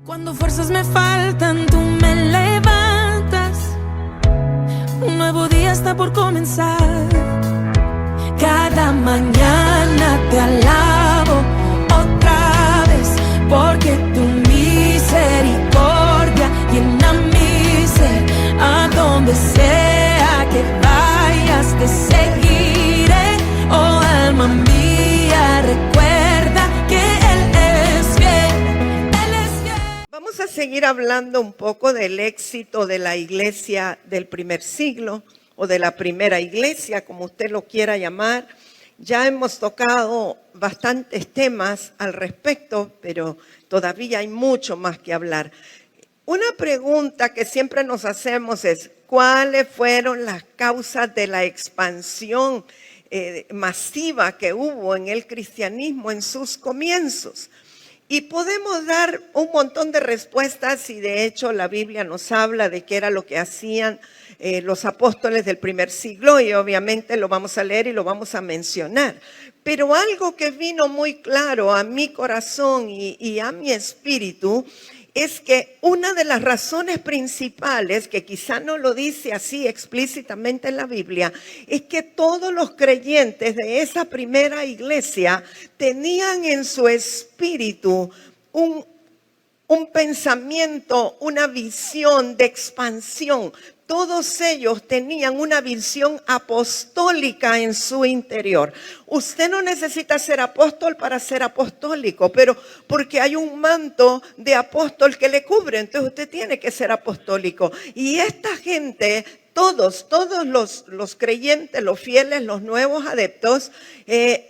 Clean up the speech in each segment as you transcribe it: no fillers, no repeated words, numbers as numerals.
Cuando fuerzas me faltan, tú me levantas. Un nuevo día está por comenzar. Cada mañana te alabo otra vez, porque tu misericordia llena mi ser. A donde sea que vayas te seguiré. Oh alma mía, recuerda que Él es fiel. Él es fiel. Vamos a seguir hablando un poco del éxito de la iglesia del primer siglo, o de la primera iglesia, como usted lo quiera llamar. Ya hemos tocado bastantes temas al respecto, pero todavía hay mucho más que hablar. Una pregunta que siempre nos hacemos es: ¿cuáles fueron las causas de la expansión masiva que hubo en el cristianismo en sus comienzos? Y podemos dar un montón de respuestas, y de hecho la Biblia nos habla de qué era lo que hacían los apóstoles del primer siglo, y obviamente lo vamos a leer y lo vamos a mencionar. Pero algo que vino muy claro a mi corazón y a mi espíritu es que una de las razones principales, que quizá no lo dice así explícitamente en la Biblia, es que todos los creyentes de esa primera iglesia tenían en su espíritu un pensamiento, una visión de expansión. Todos ellos tenían una visión apostólica en su interior. Usted no necesita ser apóstol para ser apostólico, pero porque hay un manto de apóstol que le cubre, entonces usted tiene que ser apostólico. Y esta gente, todos los creyentes, los fieles, los nuevos adeptos,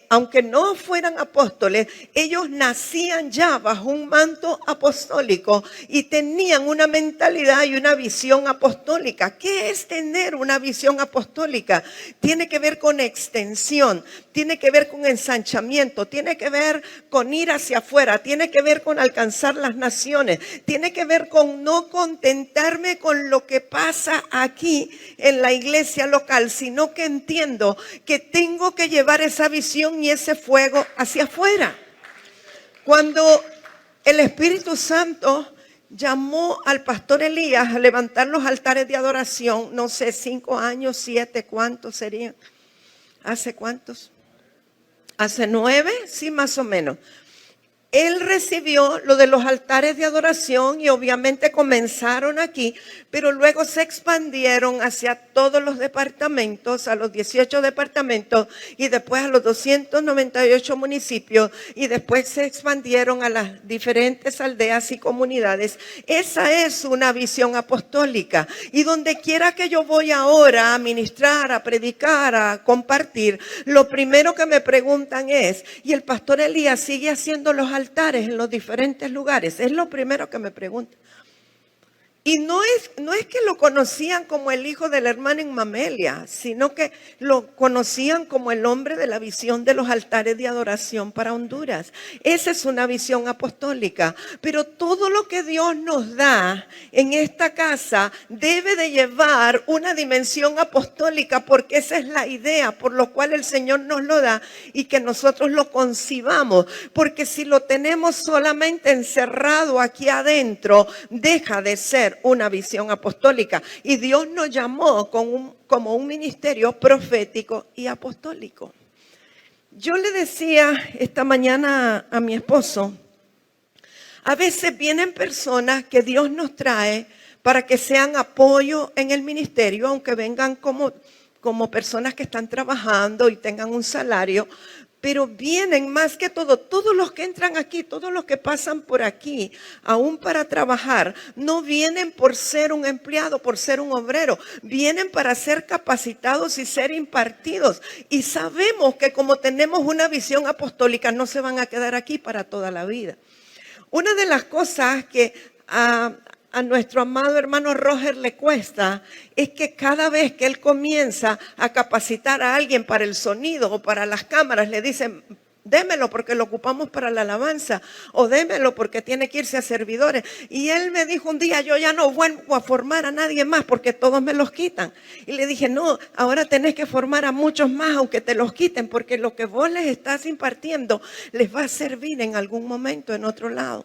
aunque no fueran apóstoles, ellos nacían ya bajo un manto apostólico y tenían una mentalidad y una visión apostólica. ¿Qué es tener una visión apostólica? Tiene que ver con extensión, tiene que ver con ensanchamiento, tiene que ver con ir hacia afuera, tiene que ver con alcanzar las naciones, tiene que ver con no contentarme con lo que pasa aquí en la iglesia local, sino que entiendo que tengo que llevar esa visión y ese fuego hacia afuera. Cuando el Espíritu Santo llamó al pastor Elías a levantar los altares de adoración, no sé, 5 años, 7, ¿cuántos serían? ¿Hace cuántos? ¿Hace 9? Sí, más o menos. Él recibió lo de los altares de adoración y obviamente comenzaron aquí, pero luego se expandieron hacia todos los departamentos, a los 18 departamentos y después a los 298 municipios, y después se expandieron a las diferentes aldeas y comunidades. Esa es una visión apostólica, y donde quiera que yo voy ahora a ministrar, a predicar, a compartir, lo primero que me preguntan es: ¿y el pastor Elías sigue haciendo los altares en los diferentes lugares? Es lo primero que me preguntan. Y no es que lo conocían como el hijo de la hermana en Mamelia, sino que lo conocían como el hombre de la visión de los altares de adoración para Honduras. Esa es una visión apostólica. Pero todo lo que Dios nos da en esta casa debe de llevar una dimensión apostólica, porque esa es la idea por lo cual el Señor nos lo da, y que nosotros lo concibamos. Porque si lo tenemos solamente encerrado aquí adentro, deja de ser una visión apostólica. Y Dios nos llamó como un ministerio profético y apostólico. Yo le decía esta mañana a mi esposo: a veces vienen personas que Dios nos trae para que sean apoyo en el ministerio, aunque vengan como personas que están trabajando y tengan un salario. Pero vienen más que todo, todos los que entran aquí, todos los que pasan por aquí, aún para trabajar, no vienen por ser un empleado, por ser un obrero. Vienen para ser capacitados y ser impartidos. Y sabemos que como tenemos una visión apostólica, no se van a quedar aquí para toda la vida. Una de las cosas que a nuestro amado hermano Roger le cuesta es que cada vez que él comienza a capacitar a alguien para el sonido o para las cámaras, le dicen: démelo porque lo ocupamos para la alabanza, o démelo porque tiene que irse a servidores. Y él me dijo un día: yo ya no vuelvo a formar a nadie más porque todos me los quitan. Y le dije: no, ahora tenés que formar a muchos más aunque te los quiten, porque lo que vos les estás impartiendo les va a servir en algún momento en otro lado.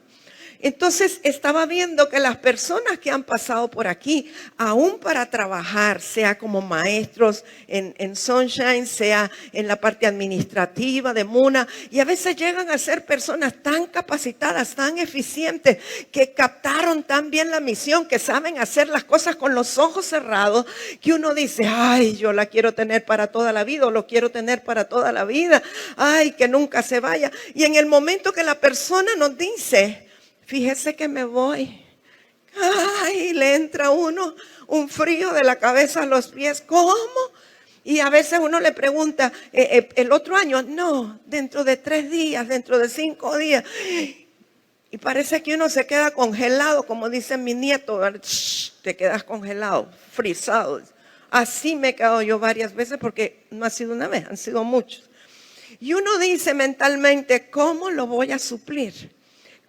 Entonces estaba viendo que las personas que han pasado por aquí, aún para trabajar, sea como maestros en Sunshine, sea en la parte administrativa de Muna, y a veces llegan a ser personas tan capacitadas, tan eficientes, que captaron tan bien la misión, que saben hacer las cosas con los ojos cerrados, que uno dice, ay, yo la quiero tener para toda la vida, o lo quiero tener para toda la vida, ay, que nunca se vaya. Y en el momento que la persona nos dice, fíjese que me voy, ay, le entra a uno un frío de la cabeza a los pies. ¿Cómo? Y a veces uno le pregunta, el otro año, no, dentro de 3 días, dentro de 5 días. Y parece que uno se queda congelado, como dicen mis nietos, te quedas congelado, frisado. Así me he quedado yo varias veces, porque no ha sido una vez, han sido muchos. Y uno dice mentalmente, ¿cómo lo voy a suplir?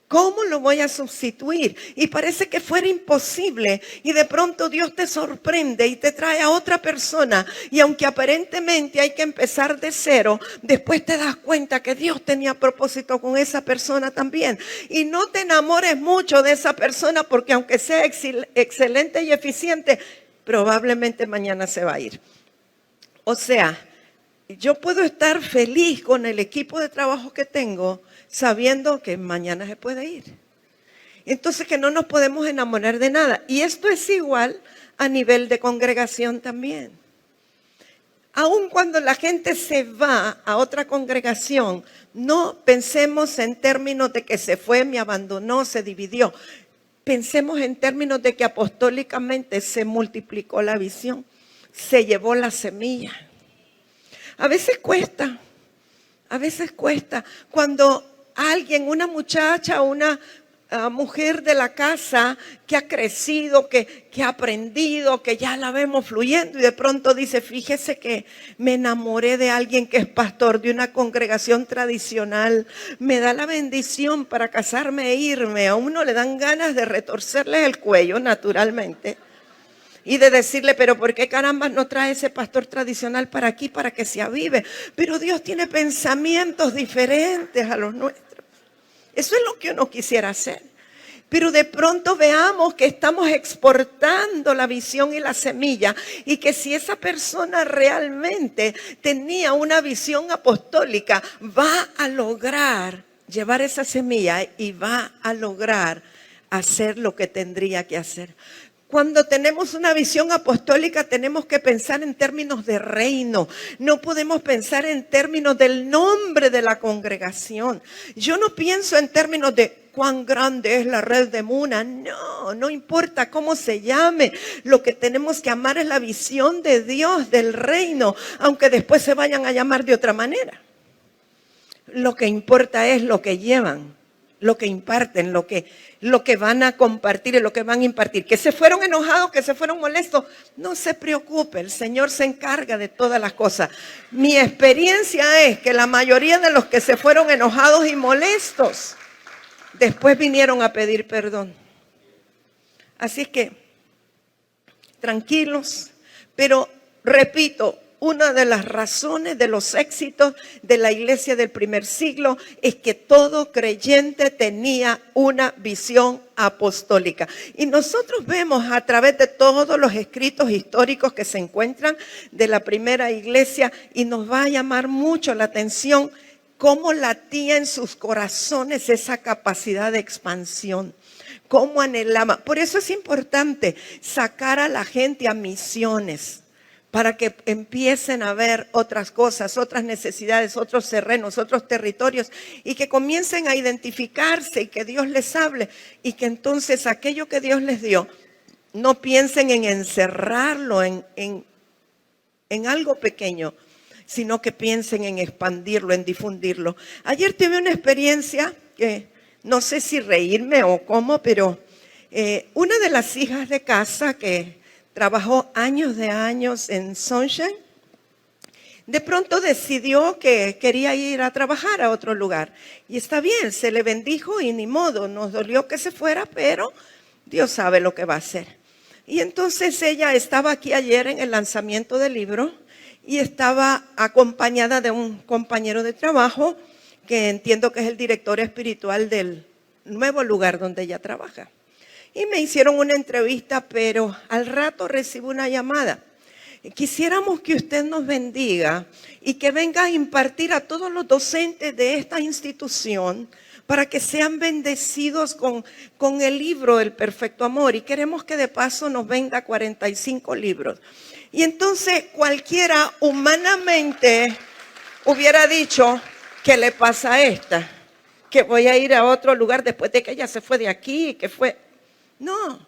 ¿Cómo lo voy a sustituir? Y parece que fuera imposible. Y de pronto Dios te sorprende y te trae a otra persona. Y aunque aparentemente hay que empezar de cero, después te das cuenta que Dios tenía propósito con esa persona también. Y no te enamores mucho de esa persona, porque aunque sea excelente y eficiente, probablemente mañana se va a ir. O sea, yo puedo estar feliz con el equipo de trabajo que tengo, sabiendo que mañana se puede ir. Entonces, que no nos podemos enamorar de nada. Y esto es igual a nivel de congregación también. Aun cuando la gente se va a otra congregación, no pensemos en términos de que se fue, me abandonó, se dividió. Pensemos en términos de que apostólicamente se multiplicó la visión, se llevó la semilla. A veces cuesta cuando alguien, una muchacha, una mujer de la casa que ha crecido, que ha aprendido, que ya la vemos fluyendo y de pronto dice, fíjese que me enamoré de alguien que es pastor de una congregación tradicional, me da la bendición para casarme e irme. A uno le dan ganas de retorcerle el cuello naturalmente y de decirle, pero ¿por qué caramba no trae ese pastor tradicional para aquí para que se avive? Pero Dios tiene pensamientos diferentes a los nuestros. Eso es lo que uno quisiera hacer. Pero de pronto veamos que estamos exportando la visión y la semilla, y que si esa persona realmente tenía una visión apostólica, va a lograr llevar esa semilla y va a lograr hacer lo que tendría que hacer. Cuando tenemos una visión apostólica tenemos que pensar en términos de reino. No podemos pensar en términos del nombre de la congregación. Yo no pienso en términos de cuán grande es la red de Muna. No importa cómo se llame. Lo que tenemos que amar es la visión de Dios, del reino, aunque después se vayan a llamar de otra manera. Lo que importa es lo que llevan, lo que imparten, lo que van a compartir y lo que van a impartir. Que se fueron enojados, que se fueron molestos, no se preocupe, el Señor se encarga de todas las cosas. Mi experiencia es que la mayoría de los que se fueron enojados y molestos, después vinieron a pedir perdón. Así es que, tranquilos, pero repito, una de las razones de los éxitos de la iglesia del primer siglo es que todo creyente tenía una visión apostólica. Y nosotros vemos a través de todos los escritos históricos que se encuentran de la primera iglesia, y nos va a llamar mucho la atención cómo latía en sus corazones esa capacidad de expansión. Cómo anhelaba. Por eso es importante sacar a la gente a misiones, para que empiecen a ver otras cosas, otras necesidades, otros terrenos, otros territorios, y que comiencen a identificarse y que Dios les hable, y que entonces aquello que Dios les dio, no piensen en encerrarlo en algo pequeño, sino que piensen en expandirlo, en difundirlo. Ayer tuve una experiencia que no sé si reírme o cómo, pero una de las hijas de casa que trabajó años en Sunshine, de pronto decidió que quería ir a trabajar a otro lugar. Y está bien, se le bendijo y ni modo, nos dolió que se fuera, pero Dios sabe lo que va a hacer. Y entonces ella estaba aquí ayer en el lanzamiento del libro y estaba acompañada de un compañero de trabajo que entiendo que es el director espiritual del nuevo lugar donde ella trabaja. Y me hicieron una entrevista, pero al rato recibo una llamada. Quisiéramos que usted nos bendiga y que venga a impartir a todos los docentes de esta institución para que sean bendecidos con el libro El Perfecto Amor. Y queremos que de paso nos venda 45 libros. Y entonces cualquiera humanamente hubiera dicho, ¿qué le pasa a esta? Que voy a ir a otro lugar después de que ella se fue de aquí, que fue... No,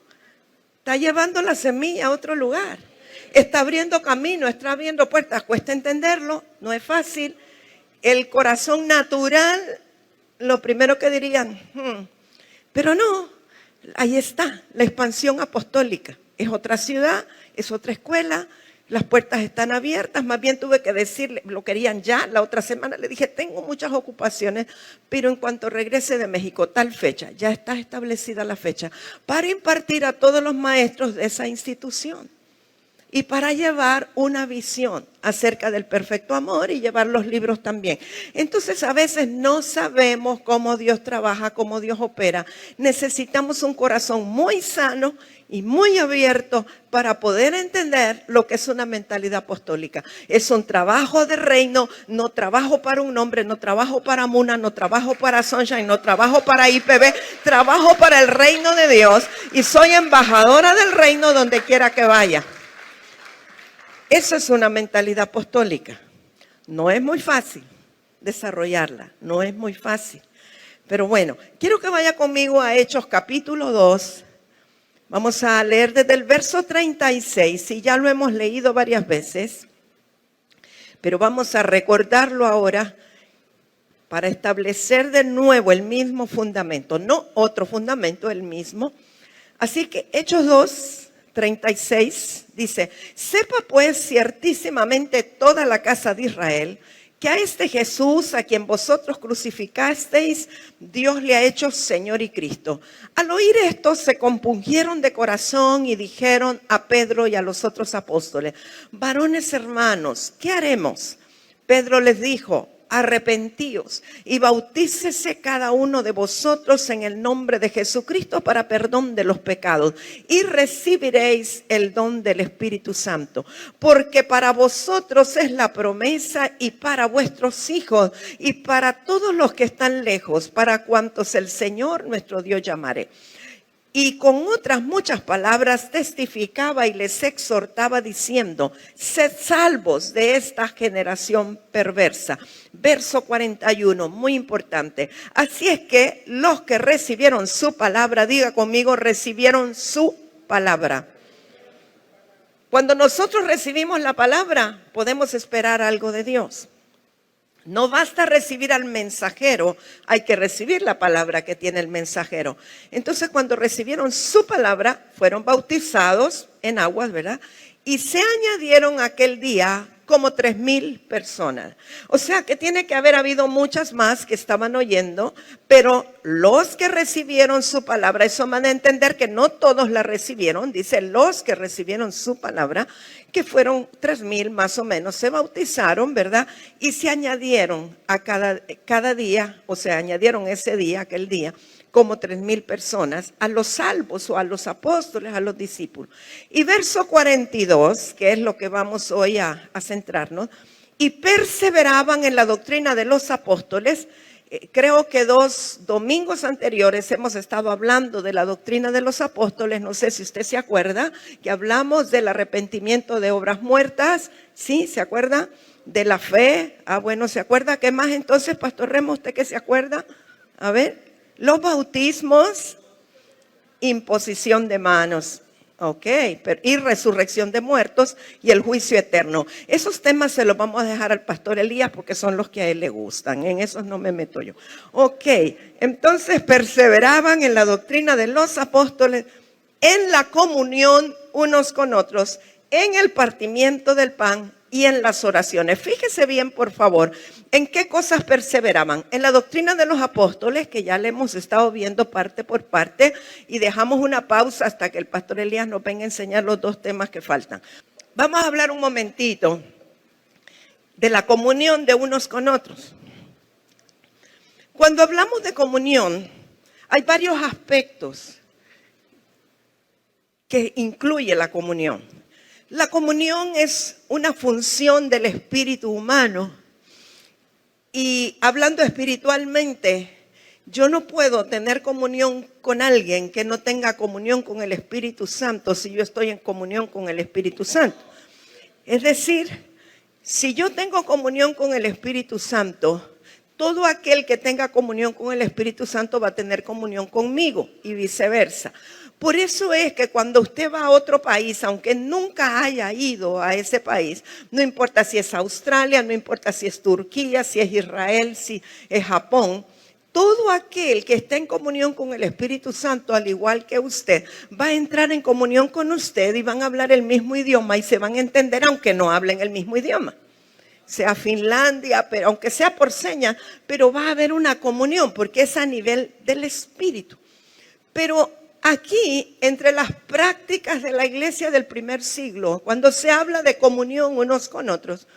está llevando la semilla a otro lugar. Está abriendo camino, está abriendo puertas. Cuesta entenderlo, no es fácil. El corazón natural, lo primero que dirían, pero no, ahí está, la expansión apostólica. Es otra ciudad, es otra escuela, las puertas están abiertas. Más bien tuve que decirle, lo querían ya, la otra semana le dije, tengo muchas ocupaciones, pero en cuanto regrese de México, tal fecha, ya está establecida la fecha, para impartir a todos los maestros de esa institución. Y para llevar una visión acerca del perfecto amor y llevar los libros también. Entonces a veces no sabemos cómo Dios trabaja, cómo Dios opera. Necesitamos un corazón muy sano y muy abierto para poder entender lo que es una mentalidad apostólica. Es un trabajo de reino, no trabajo para un hombre, no trabajo para Muna, no trabajo para Sunshine, no trabajo para IPB, trabajo para el reino de Dios y soy embajadora del reino donde quiera que vaya. Eso es una mentalidad apostólica. No es muy fácil desarrollarla, no es muy fácil. Pero bueno, quiero que vaya conmigo a Hechos capítulo 2. Vamos a leer desde el verso 36, y ya lo hemos leído varias veces, pero vamos a recordarlo ahora para establecer de nuevo el mismo fundamento, no otro fundamento, el mismo. Así que Hechos 2, 36 dice, sepa pues ciertísimamente toda la casa de Israel que a este Jesús a quien vosotros crucificasteis, Dios le ha hecho Señor y Cristo. Al oír esto se compungieron de corazón y dijeron a Pedro y a los otros apóstoles, varones hermanos, ¿qué haremos? Pedro les dijo, arrepentíos y bautícese cada uno de vosotros en el nombre de Jesucristo para perdón de los pecados y recibiréis el don del Espíritu Santo, porque para vosotros es la promesa y para vuestros hijos y para todos los que están lejos, para cuantos el Señor nuestro Dios llamare. Y con otras muchas palabras testificaba y les exhortaba diciendo, sed salvos de esta generación perversa. Verso 41, muy importante. Así es que los que recibieron su palabra, diga conmigo, recibieron su palabra. Cuando nosotros recibimos la palabra, podemos esperar algo de Dios. No basta recibir al mensajero, hay que recibir la palabra que tiene el mensajero. Entonces, cuando recibieron su palabra, fueron bautizados en aguas, ¿verdad? Y se añadieron aquel día como 3,000 personas. O sea que tiene que haber habido muchas más que estaban oyendo, pero los que recibieron su palabra, eso van a entender que no todos la recibieron, dice los que recibieron su palabra, que fueron 3,000 más o menos, se bautizaron, ¿verdad? Y se añadieron a cada día, o sea, añadieron ese día, aquel día, como 3,000 personas, a los salvos o a los apóstoles, a los discípulos. Y verso 42, que es lo que vamos hoy a centrarnos, y perseveraban en la doctrina de los apóstoles. Creo que 2 domingos anteriores hemos estado hablando de la doctrina de los apóstoles. No sé si usted se acuerda que hablamos del arrepentimiento de obras muertas. ¿Sí? ¿Se acuerda? De la fe. Bueno, ¿se acuerda? ¿Qué más entonces, Pastor Remo? ¿Usted qué se acuerda? A ver. Los bautismos, imposición de manos, y resurrección de muertos y el juicio eterno. Esos temas se los vamos a dejar al pastor Elías porque son los que a él le gustan. En esos no me meto yo. Entonces perseveraban en la doctrina de los apóstoles, en la comunión unos con otros, en el partimiento del pan y en las oraciones. Fíjese bien, por favor, en qué cosas perseveraban. En la doctrina de los apóstoles, que ya le hemos estado viendo parte por parte, y dejamos una pausa hasta que el pastor Elías nos venga a enseñar los 2 temas que faltan. Vamos a hablar un momentito de la comunión de unos con otros. Cuando hablamos de comunión, Hay varios aspectos que incluye la comunión. La comunión es una función del espíritu humano. Y hablando espiritualmente, yo no puedo tener comunión con alguien que no tenga comunión con el Espíritu Santo si yo estoy en comunión con el Espíritu Santo. Es decir, si yo tengo comunión con el Espíritu Santo, todo aquel que tenga comunión con el Espíritu Santo va a tener comunión conmigo y viceversa. Por eso es que cuando usted va a otro país, aunque nunca haya ido a ese país, no importa si es Australia, no importa si es Turquía, si es Israel, si es Japón, todo aquel que esté en comunión con el Espíritu Santo, al igual que usted, va a entrar en comunión con usted y van a hablar el mismo idioma y se van a entender aunque no hablen el mismo idioma. Sea Finlandia, pero aunque sea por señas, pero va a haber una comunión porque es a nivel del Espíritu. Pero aquí, entre las prácticas de la iglesia del primer siglo, cuando se habla de comunión unos con otros,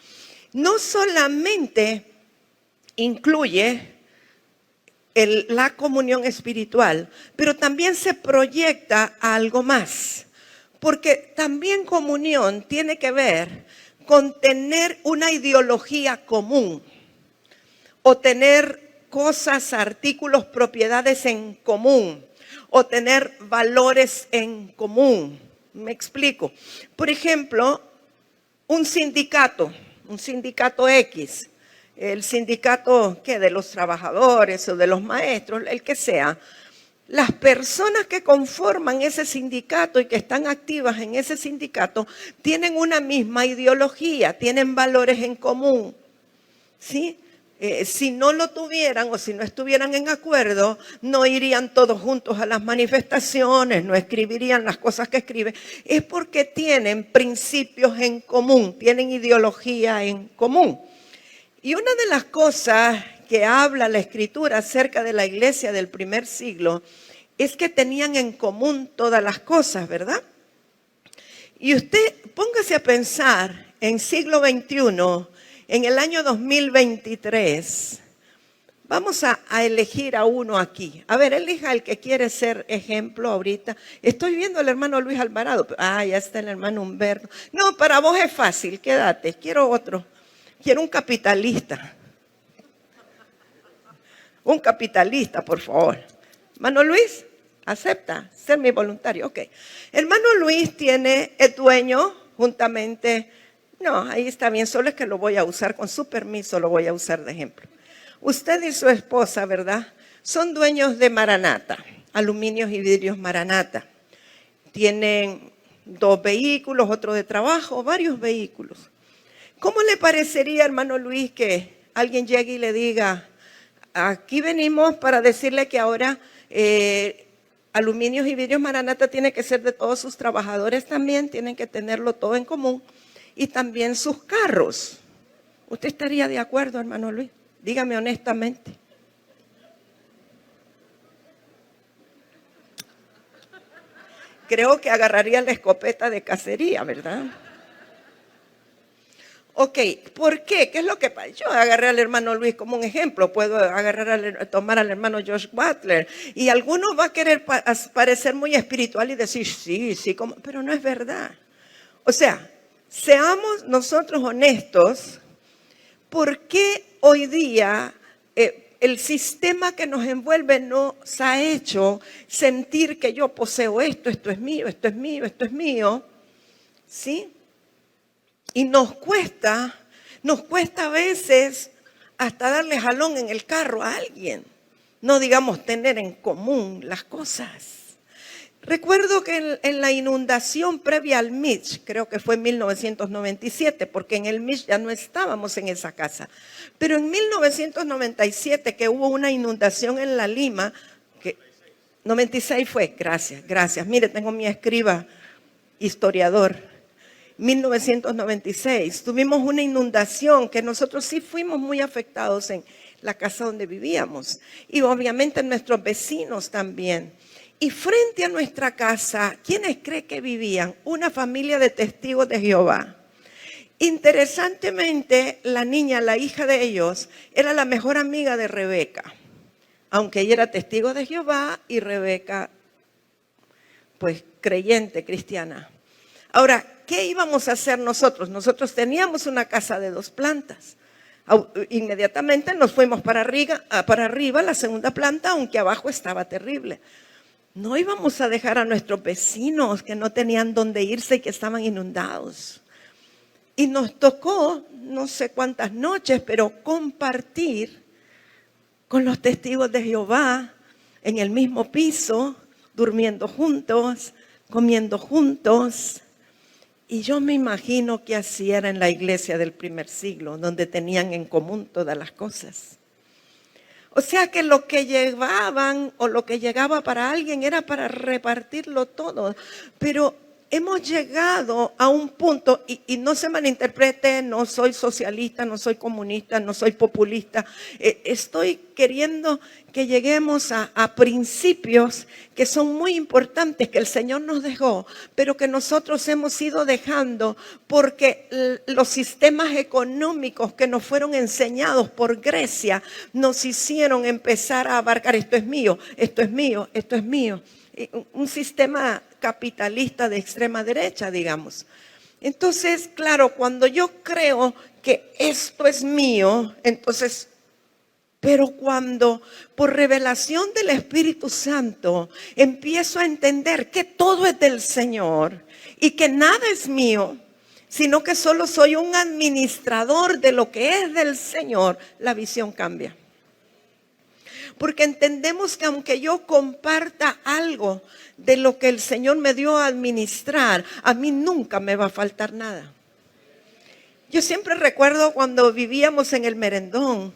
no solamente incluye la comunión espiritual, pero también se proyecta a algo más. Porque también comunión tiene que ver con tener una ideología común o tener cosas, artículos, propiedades en común o tener valores en común. Me explico. Por ejemplo, un sindicato X, el sindicato de los trabajadores o de los maestros, el que sea, las personas que conforman ese sindicato y que están activas en ese sindicato tienen una misma ideología, tienen valores en común, ¿sí? Si no lo tuvieran o si no estuvieran en acuerdo, no irían todos juntos a las manifestaciones, no escribirían las cosas que escriben. Es porque tienen principios en común, tienen ideología en común. Y una de las cosas que habla la Escritura acerca de la iglesia del primer siglo es que tenían en común todas las cosas, ¿verdad? Y usted póngase a pensar en siglo XXI, en el año 2023, vamos a elegir a uno aquí. A ver, elija el que quiere ser ejemplo ahorita. Estoy viendo al hermano Luis Alvarado. Ah, ya está el hermano Humberto. No, para vos es fácil, quédate. Quiero otro. Quiero un capitalista. Un capitalista, por favor. Hermano Luis, ¿acepta ser mi voluntario? Ok. Hermano Luis es dueño juntamente. No, ahí está bien, solo es que lo voy a usar, con su permiso lo voy a usar de ejemplo. Usted y su esposa, ¿verdad? Son dueños de Maranata, Aluminios y Vidrios Maranata. Tienen 2 vehículos, otro de trabajo, varios vehículos. ¿Cómo le parecería, hermano Luis, que alguien llegue y le diga, aquí venimos para decirle que ahora Aluminios y Vidrios Maranata tiene que ser de todos sus trabajadores también, tienen que tenerlo todo en común, y también sus carros? ¿Usted estaría de acuerdo, hermano Luis? Dígame honestamente. Creo que agarraría la escopeta de cacería, ¿verdad? Ok, ¿por qué? ¿Qué es lo que pasa? Yo agarré al hermano Luis como un ejemplo, puedo tomar al hermano Josh Butler, y alguno va a querer parecer muy espiritual y decir, sí, pero no es verdad. O sea, seamos nosotros honestos, ¿por qué hoy día el sistema que nos envuelve nos ha hecho sentir que yo poseo esto es mío, esto es mío, esto es mío? ¿Sí? Y nos cuesta a veces hasta darle jalón en el carro a alguien. No digamos tener en común las cosas. Recuerdo que en la inundación previa al Mitch, creo que fue en 1997, porque en el Mitch ya no estábamos en esa casa. Pero en 1997 que hubo una inundación en La Lima, 96 fue, gracias. Mire, tengo mi escriba historiador. 1996, tuvimos una inundación que nosotros sí fuimos muy afectados en la casa donde vivíamos y obviamente nuestros vecinos también. Y frente a nuestra casa, ¿quiénes creen que vivían? Una familia de testigos de Jehová. Interesantemente, la niña, la hija de ellos, era la mejor amiga de Rebeca. aunque ella era testigo de Jehová y Rebeca, pues creyente, cristiana. Ahora, ¿qué íbamos a hacer nosotros? Nosotros teníamos una casa de 2 plantas. Inmediatamente nos fuimos para arriba, la segunda planta, aunque abajo estaba terrible. No íbamos a dejar a nuestros vecinos que no tenían dónde irse y que estaban inundados. Y nos tocó, no sé cuántas noches, pero compartir con los testigos de Jehová en el mismo piso, durmiendo juntos, comiendo juntos. Y yo me imagino que así era en la iglesia del primer siglo, donde tenían en común todas las cosas. O sea que lo que llevaban o lo que llegaba para alguien era para repartirlo todo. Pero hemos llegado a un punto, y no se malinterprete, no soy socialista, no soy comunista, no soy populista. Estoy queriendo que lleguemos a principios que son muy importantes, que el Señor nos dejó, pero que nosotros hemos ido dejando porque los sistemas económicos que nos fueron enseñados por Grecia nos hicieron empezar a abarcar: esto es mío, esto es mío, esto es mío. Un sistema capitalista de extrema derecha, digamos. Entonces, claro, cuando yo creo que esto es mío, entonces, pero cuando por revelación del Espíritu Santo empiezo a entender que todo es del Señor y que nada es mío, sino que solo soy un administrador de lo que es del Señor, la visión cambia. Porque entendemos que aunque yo comparta algo de lo que el Señor me dio a administrar, a mí nunca me va a faltar nada. Yo siempre recuerdo cuando vivíamos en el Merendón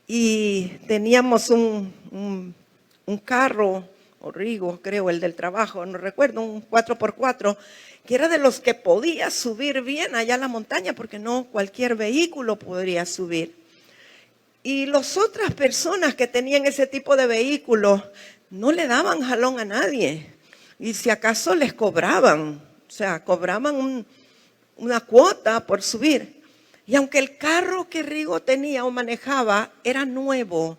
y teníamos un carro, o Rigo, creo, el del trabajo, no recuerdo, un 4x4, que era de los que podía subir bien allá a la montaña, porque no cualquier vehículo podría subir. Y las otras personas que tenían ese tipo de vehículos no le daban jalón a nadie. Y si acaso les cobraban, o sea, cobraban una cuota por subir. Y aunque el carro que Rigo tenía o manejaba era nuevo,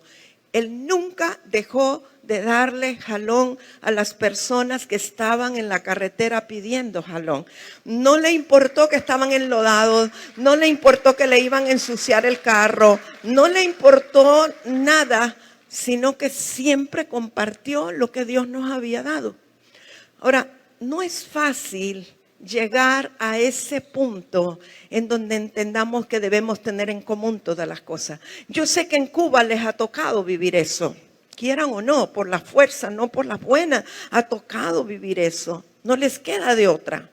él nunca dejó de darle jalón a las personas que estaban en la carretera pidiendo jalón. No le importó que estaban enlodados, no le importó que le iban a ensuciar el carro, no le importó nada, sino que siempre compartió lo que Dios nos había dado. Ahora, no es fácil llegar a ese punto en donde entendamos que debemos tener en común todas las cosas. Yo sé que en Cuba les ha tocado vivir eso. Quieran o no, por la fuerza, no por la buena, ha tocado vivir eso. No les queda de otra.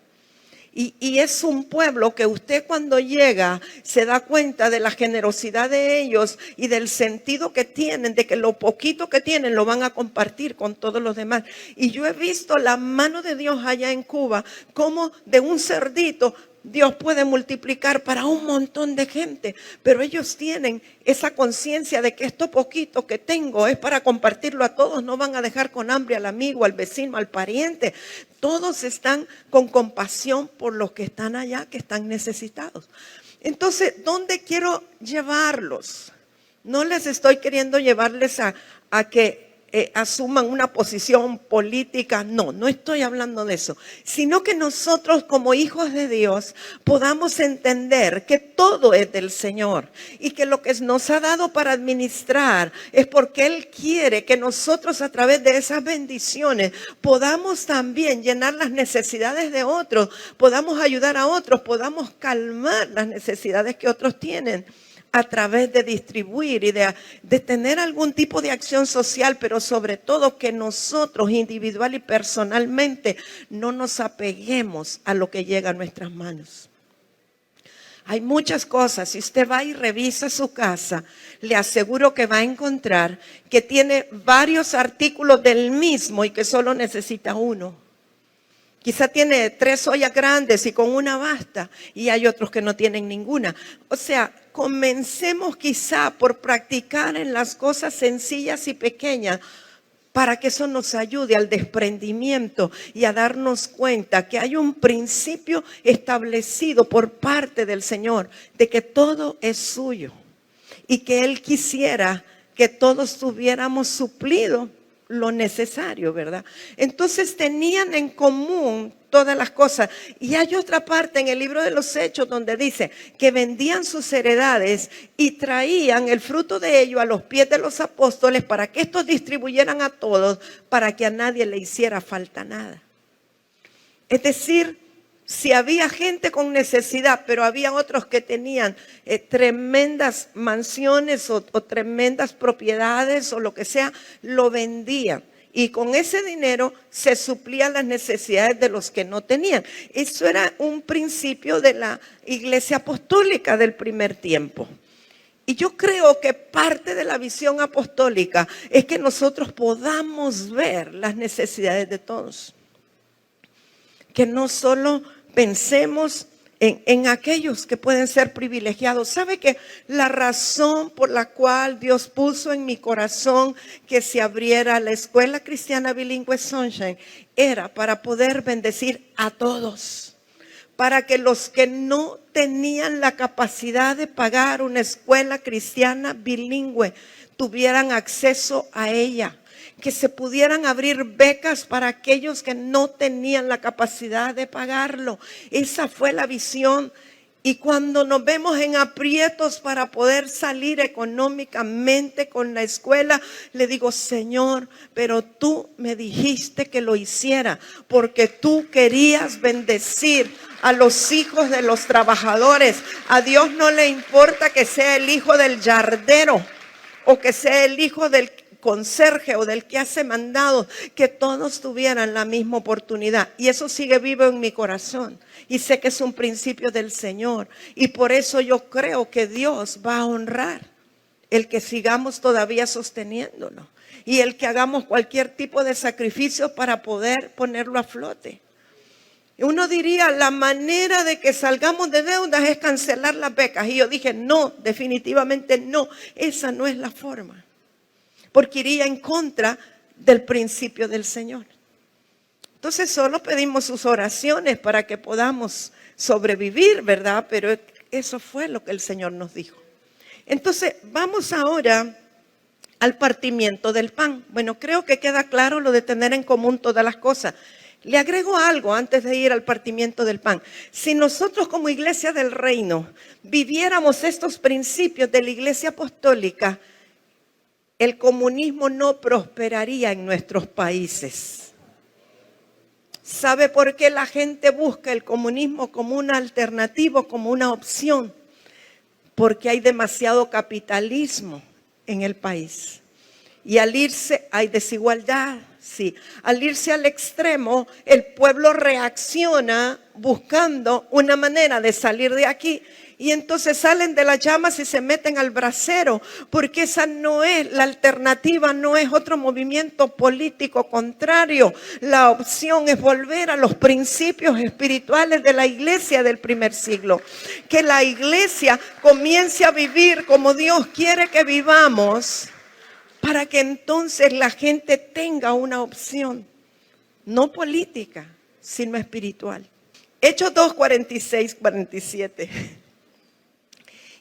Y es un pueblo que usted cuando llega se da cuenta de la generosidad de ellos y del sentido que tienen, de que lo poquito que tienen lo van a compartir con todos los demás. Y yo he visto la mano de Dios allá en Cuba, como de un cerdito Dios puede multiplicar para un montón de gente, pero ellos tienen esa conciencia de que esto poquito que tengo es para compartirlo a todos. No van a dejar con hambre al amigo, al vecino, al pariente. Todos están con compasión por los que están allá, que están necesitados. Entonces, ¿dónde quiero llevarlos? No les estoy queriendo llevarles a que asuman una posición política. No estoy hablando de eso, sino que nosotros como hijos de Dios podamos entender que todo es del Señor y que lo que nos ha dado para administrar es porque Él quiere que nosotros a través de esas bendiciones podamos también llenar las necesidades de otros, podamos ayudar a otros, podamos calmar las necesidades que otros tienen, a través de distribuir y de tener algún tipo de acción social, pero sobre todo que nosotros individual y personalmente no nos apeguemos a lo que llega a nuestras manos. Hay muchas cosas. Si usted va y revisa su casa, le aseguro que va a encontrar que tiene varios artículos del mismo y que solo necesita uno. Quizá tiene 3 ollas grandes y con una basta, y hay otros que no tienen ninguna. O sea, comencemos quizá por practicar en las cosas sencillas y pequeñas para que eso nos ayude al desprendimiento y a darnos cuenta que hay un principio establecido por parte del Señor de que todo es suyo y que Él quisiera que todos tuviéramos suplido lo necesario, ¿verdad? Entonces tenían en común todas las cosas. Y hay otra parte en el libro de los Hechos donde dice que vendían sus heredades y traían el fruto de ello a los pies de los apóstoles para que estos distribuyeran a todos, para que a nadie le hiciera falta nada. Es decir, si había gente con necesidad, pero había otros que tenían tremendas mansiones o tremendas propiedades o lo que sea, lo vendían. Y con ese dinero se suplían las necesidades de los que no tenían. Eso era un principio de la iglesia apostólica del primer tiempo. Y yo creo que parte de la visión apostólica es que nosotros podamos ver las necesidades de todos. Que no solo pensemos en aquellos que pueden ser privilegiados. ¿Sabe que la razón por la cual Dios puso en mi corazón que se abriera la Escuela Cristiana Bilingüe Sunshine era para poder bendecir a todos? Para que los que no tenían la capacidad de pagar una escuela cristiana bilingüe tuvieran acceso a ella. Que se pudieran abrir becas para aquellos que no tenían la capacidad de pagarlo. Esa fue la visión. Y cuando nos vemos en aprietos para poder salir económicamente con la escuela, le digo, Señor, pero tú me dijiste que lo hiciera porque tú querías bendecir a los hijos de los trabajadores. A Dios no le importa que sea el hijo del yardero o que sea el hijo del conserje o del que hace mandado, que todos tuvieran la misma oportunidad. Y eso sigue vivo en mi corazón. Y sé que es un principio del Señor. Y por eso yo creo que Dios va a honrar el que sigamos todavía sosteniéndolo. Y el que hagamos cualquier tipo de sacrificio para poder ponerlo a flote. Uno diría, la manera de que salgamos de deudas es cancelar las becas. Y yo dije, no, definitivamente no. Esa no es la forma. Porque iría en contra del principio del Señor. Entonces solo pedimos sus oraciones para que podamos sobrevivir, ¿verdad? Pero eso fue lo que el Señor nos dijo. Entonces vamos ahora al partimiento del pan. Bueno, creo que queda claro lo de tener en común todas las cosas. Le agrego algo antes de ir al partimiento del pan. Si nosotros como iglesia del reino viviéramos estos principios de la iglesia apostólica, el comunismo no prosperaría en nuestros países. ¿Sabe por qué la gente busca el comunismo como una alternativa, como una opción? Porque hay demasiado capitalismo en el país. Y al irse, hay desigualdad, sí. Al irse al extremo, el pueblo reacciona buscando una manera de salir de aquí. Y entonces salen de las llamas y se meten al brasero, porque esa no es la alternativa, no es otro movimiento político contrario. La opción es volver a los principios espirituales de la iglesia del primer siglo. Que la iglesia comience a vivir como Dios quiere que vivamos, para que entonces la gente tenga una opción, no política, sino espiritual. Hechos 2, 46, 47.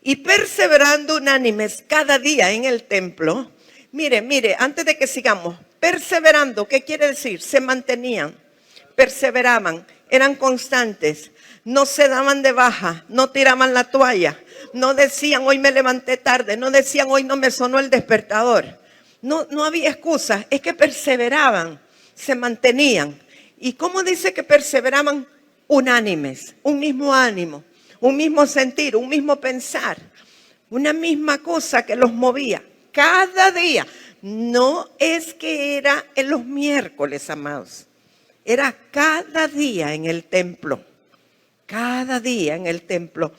Y perseverando unánimes cada día en el templo. Mire, antes de que sigamos, perseverando, ¿qué quiere decir? Se mantenían, perseveraban, eran constantes, no se daban de baja, no tiraban la toalla, no decían hoy me levanté tarde, no decían hoy no me sonó el despertador. No había excusas, es que perseveraban, se mantenían. ¿Y cómo dice que perseveraban? Unánimes, un mismo ánimo. Un mismo sentir, un mismo pensar, una misma cosa que los movía cada día. No es que era en los miércoles, amados. Era cada día en el templo. Cada día en el templo.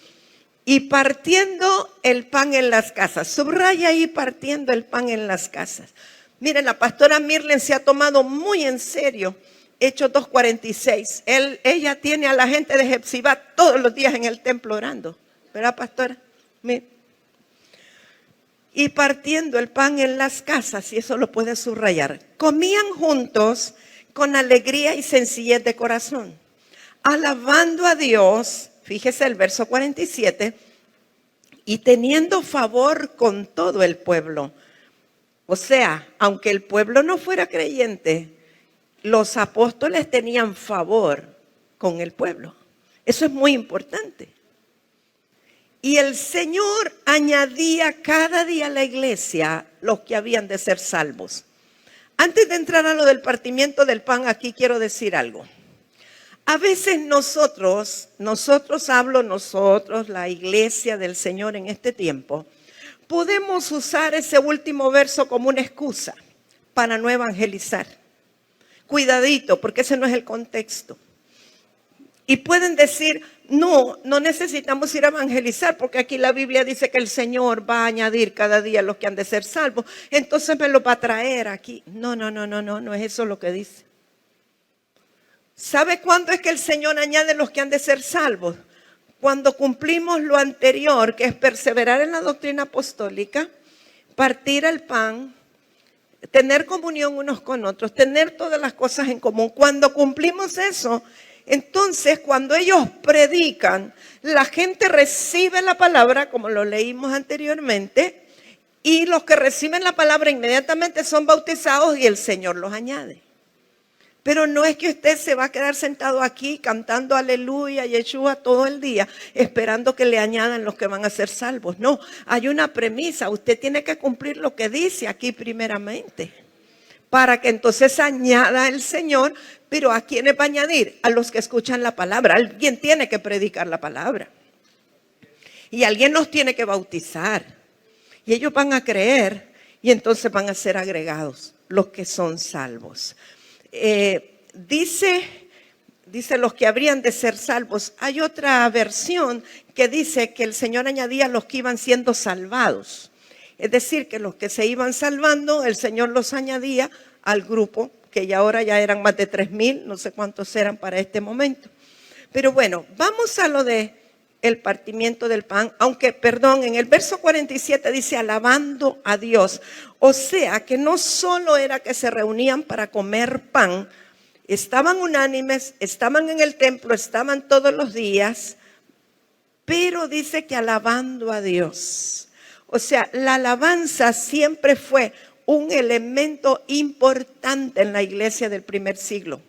Y partiendo el pan en las casas. Subraya ahí, partiendo el pan en las casas. Miren, la pastora Mirlen se ha tomado muy en serio Hechos 2:46. Ella tiene a la gente de Jepsibá todos los días en el templo orando. ¿Verdad, pastora? Miren. Y partiendo el pan en las casas, y eso lo puede subrayar, comían juntos con alegría y sencillez de corazón, alabando a Dios, fíjese el verso 47, y teniendo favor con todo el pueblo. O sea, aunque el pueblo no fuera creyente, los apóstoles tenían favor con el pueblo. Eso es muy importante. Y el Señor añadía cada día a la iglesia los que habían de ser salvos. Antes de entrar a lo del partimiento del pan, aquí quiero decir algo. A veces nosotros, la iglesia del Señor en este tiempo, podemos usar ese último verso como una excusa para no evangelizar. Cuidadito, porque ese no es el contexto. Y pueden decir, no necesitamos ir a evangelizar, porque aquí la Biblia dice que el Señor va a añadir cada día los que han de ser salvos. Entonces me lo va a traer aquí. No es eso lo que dice. ¿Sabe cuándo es que el Señor añade los que han de ser salvos? Cuando cumplimos lo anterior, que es perseverar en la doctrina apostólica, partir el pan, tener comunión unos con otros, tener todas las cosas en común. Cuando cumplimos eso, entonces cuando ellos predican, la gente recibe la palabra, como lo leímos anteriormente, y los que reciben la palabra inmediatamente son bautizados y el Señor los añade. Pero no es que usted se va a quedar sentado aquí cantando aleluya, Yeshua todo el día, esperando que le añadan los que van a ser salvos. No, hay una premisa. Usted tiene que cumplir lo que dice aquí primeramente, para que entonces añada el Señor. Pero ¿a quiénes va a añadir? A los que escuchan la palabra. Alguien tiene que predicar la palabra. Y alguien los tiene que bautizar. Y ellos van a creer y entonces van a ser agregados los que son salvos. Dice los que habrían de ser salvos. Hay otra versión que dice que el Señor añadía los que iban siendo salvados. Es decir, que los que se iban salvando, el Señor los añadía al grupo, que ya ahora ya eran más de 3,000, no sé cuántos eran para este momento. Pero bueno, vamos a lo de el partimiento del pan, aunque, perdón, en el verso 47 dice alabando a Dios. O sea, que no solo era que se reunían para comer pan, estaban unánimes, estaban en el templo, estaban todos los días, pero dice que alabando a Dios. O sea, la alabanza siempre fue un elemento importante en la iglesia del primer siglo.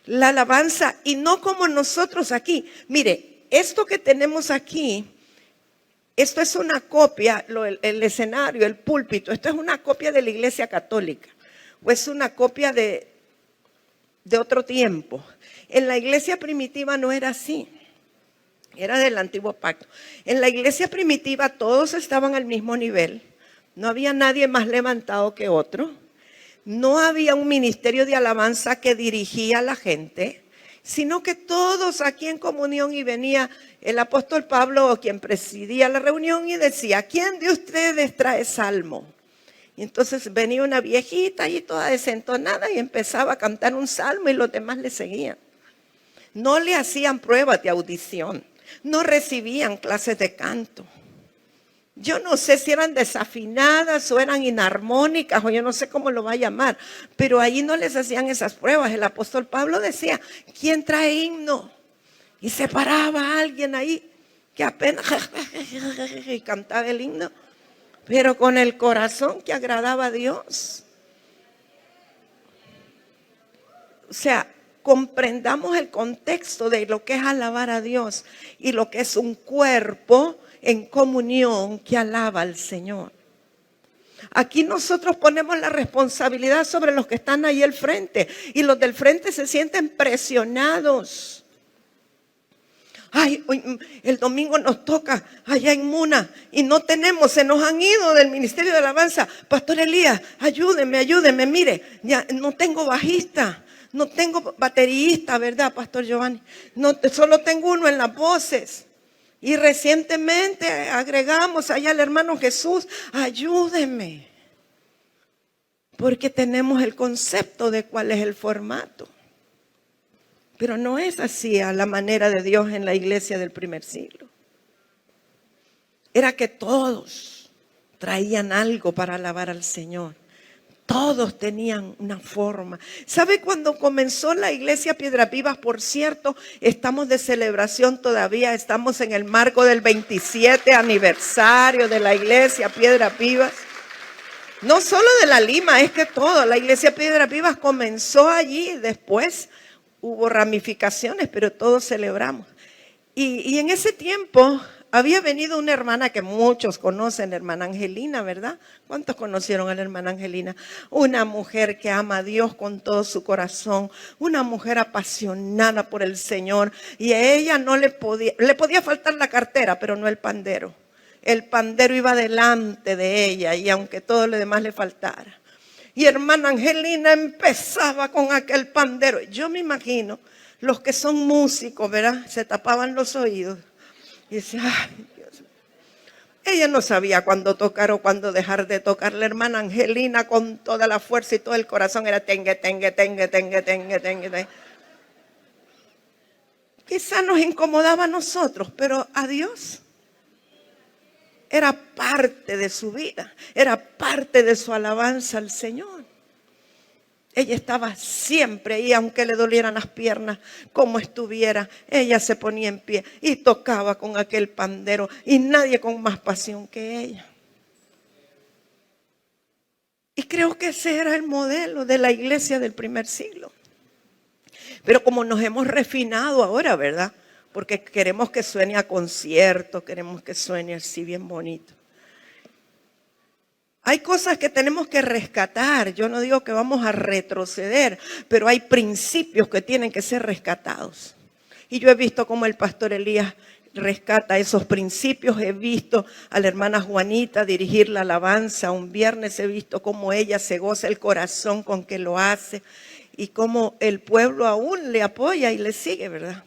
La alabanza, y no como nosotros aquí. Mire, esto que tenemos aquí, esto es una copia, el escenario, el púlpito, esto es una copia de la iglesia católica, o es una copia de otro tiempo. En la iglesia primitiva no era así, era del antiguo pacto. En la iglesia primitiva todos estaban al mismo nivel, no había nadie más levantado que otro, no había un ministerio de alabanza que dirigía a la gente, sino que todos aquí en comunión, y venía el apóstol Pablo, quien presidía la reunión, y decía, ¿quién de ustedes trae salmo? Y entonces venía una viejita ahí toda desentonada y empezaba a cantar un salmo y los demás le seguían. No le hacían pruebas de audición, no recibían clases de canto. Yo no sé si eran desafinadas o eran inarmónicas o yo no sé cómo lo va a llamar, pero ahí no les hacían esas pruebas. El apóstol Pablo decía, ¿quién trae himno? Y se paraba a alguien ahí que apenas y cantaba el himno, pero con el corazón que agradaba a Dios. O sea, comprendamos el contexto de lo que es alabar a Dios y lo que es un cuerpo en comunión que alaba al Señor. Aquí nosotros ponemos la responsabilidad sobre los que están ahí al frente y los del frente se sienten presionados. Ay, el domingo nos toca allá en Muna y no tenemos, se nos han ido del ministerio de alabanza. Pastor Elías, ayúdeme, mire, ya no tengo bajista, no tengo baterista, ¿verdad, Pastor Giovanni? No, solo tengo uno en las voces. Y recientemente agregamos allá al hermano Jesús, ayúdeme. Porque tenemos el concepto de cuál es el formato. Pero no es así a la manera de Dios en la iglesia del primer siglo. Era que todos traían algo para alabar al Señor. Todos tenían una forma. ¿Sabe cuando comenzó la iglesia Piedras Vivas? Por cierto, estamos de celebración todavía. Estamos en el marco del 27 aniversario de la iglesia Piedras Vivas. No solo de la Lima, es que todo. La iglesia Piedras Vivas comenzó allí, después hubo ramificaciones, pero todos celebramos. Y en ese tiempo había venido una hermana que muchos conocen, la hermana Angelina, ¿verdad? ¿Cuántos conocieron a la hermana Angelina? Una mujer que ama a Dios con todo su corazón, una mujer apasionada por el Señor. Y a ella no le podía faltar la cartera, pero no el pandero. El pandero iba delante de ella y aunque todo lo demás le faltara. Y hermana Angelina empezaba con aquel pandero. Yo me imagino, los que son músicos, ¿verdad? Se tapaban los oídos. Y decía, ay, Dios mío. Ella no sabía cuándo tocar o cuándo dejar de tocar. La hermana Angelina con toda la fuerza y todo el corazón era tengue, tengue, tengue, tengue, tengue, tengue, tengue. Quizá nos incomodaba a nosotros, pero a Dios era parte de su vida, era parte de su alabanza al Señor. Ella estaba siempre ahí, aunque le dolieran las piernas, como estuviera, ella se ponía en pie y tocaba con aquel pandero y nadie con más pasión que ella. Y creo que ese era el modelo de la iglesia del primer siglo. Pero como nos hemos refinado ahora, ¿verdad? Porque queremos que suene a concierto, queremos que suene así bien bonito. Hay cosas que tenemos que rescatar. Yo no digo que vamos a retroceder, pero hay principios que tienen que ser rescatados. Y yo he visto cómo el pastor Elías rescata esos principios. He visto a la hermana Juanita dirigir la alabanza. Un viernes he visto cómo ella se goza el corazón con que lo hace y cómo el pueblo aún le apoya y le sigue, ¿verdad?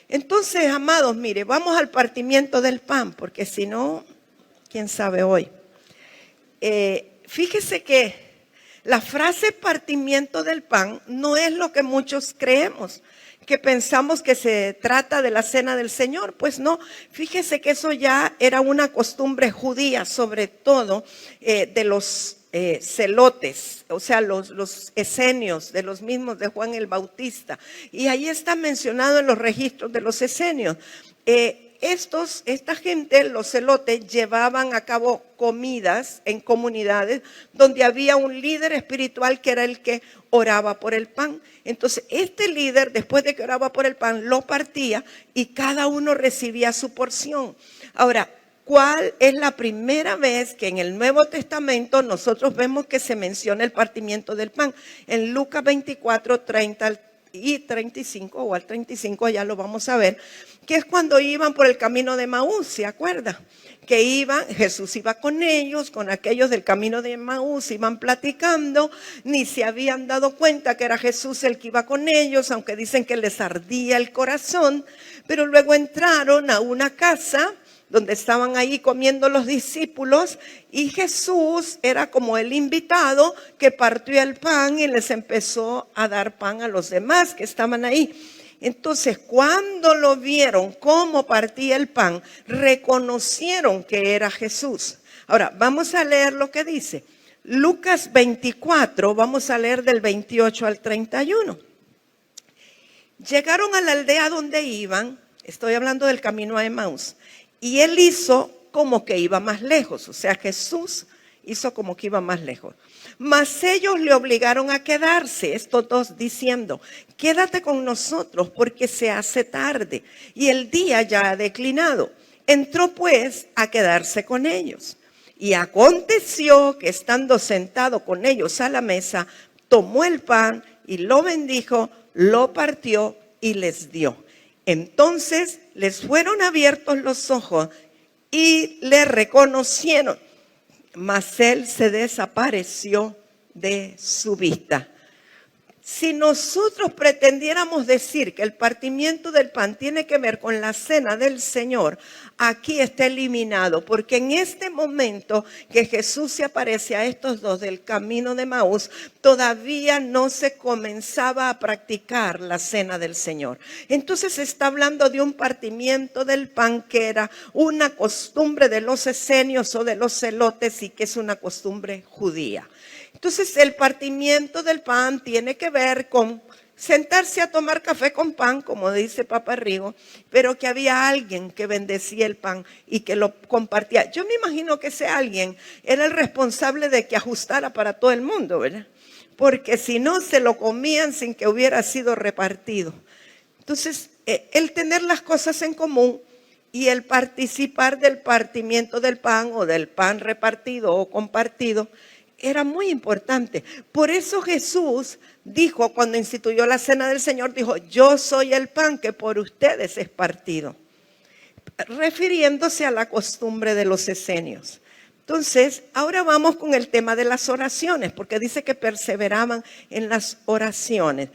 Entonces, amados, mire, vamos al partimiento del pan, porque si no, quién sabe hoy. Fíjese que la frase partimiento del pan no es lo que muchos creemos, que pensamos que se trata de la cena del Señor. Pues no, fíjese que eso ya era una costumbre judía, sobre todo de los celotes, o sea, los esenios, de los mismos de Juan el Bautista. Y ahí está mencionado en los registros de los esenios. Esta gente, los celotes, llevaban a cabo comidas en comunidades donde había un líder espiritual que era el que oraba por el pan. Entonces, este líder, después de que oraba por el pan, lo partía y cada uno recibía su porción. Ahora, ¿cuál es la primera vez que en el Nuevo Testamento nosotros vemos que se menciona el partimiento del pan? En Lucas 24, 30 y 35, o al 35 ya lo vamos a ver, que es cuando iban por el camino de Maús, ¿se acuerda? Que Jesús iba con ellos, con aquellos del camino de Maús, iban platicando, ni se habían dado cuenta que era Jesús el que iba con ellos, aunque dicen que les ardía el corazón, pero luego entraron a una casa donde estaban ahí comiendo los discípulos y Jesús era como el invitado que partió el pan y les empezó a dar pan a los demás que estaban ahí. Entonces, cuando lo vieron cómo partía el pan, reconocieron que era Jesús. Ahora, vamos a leer lo que dice. Lucas 24, vamos a leer del 28 al 31. Llegaron a la aldea donde iban, estoy hablando del camino a Emaús, y él hizo como que iba más lejos, o sea, Jesús hizo como que iba más lejos. Mas ellos le obligaron a quedarse, estos dos diciendo, quédate con nosotros porque se hace tarde y el día ya ha declinado. Entró pues a quedarse con ellos. Y aconteció que estando sentado con ellos a la mesa, tomó el pan y lo bendijo, lo partió y les dio. Entonces les fueron abiertos los ojos y le reconocieron, mas él se desapareció de su vista. Si nosotros pretendiéramos decir que el partimiento del pan tiene que ver con la cena del Señor, aquí está eliminado, porque en este momento que Jesús se aparece a estos dos del camino de Maús, todavía no se comenzaba a practicar la cena del Señor. Entonces se está hablando de un partimiento del pan que era una costumbre de los esenios o de los celotes y que es una costumbre judía. Entonces el partimiento del pan tiene que ver con sentarse a tomar café con pan, como dice Papa Rigo, pero que había alguien que bendecía el pan y que lo compartía. Yo me imagino que ese alguien era el responsable de que ajustara para todo el mundo, ¿verdad? Porque si no, se lo comían sin que hubiera sido repartido. Entonces, el tener las cosas en común y el participar del partimiento del pan o del pan repartido o compartido era muy importante. Por eso Jesús dijo, cuando instituyó la cena del Señor, dijo, yo soy el pan que por ustedes es partido, refiriéndose a la costumbre de los esenios. Entonces, ahora vamos con el tema de las oraciones, porque dice que perseveraban en las oraciones.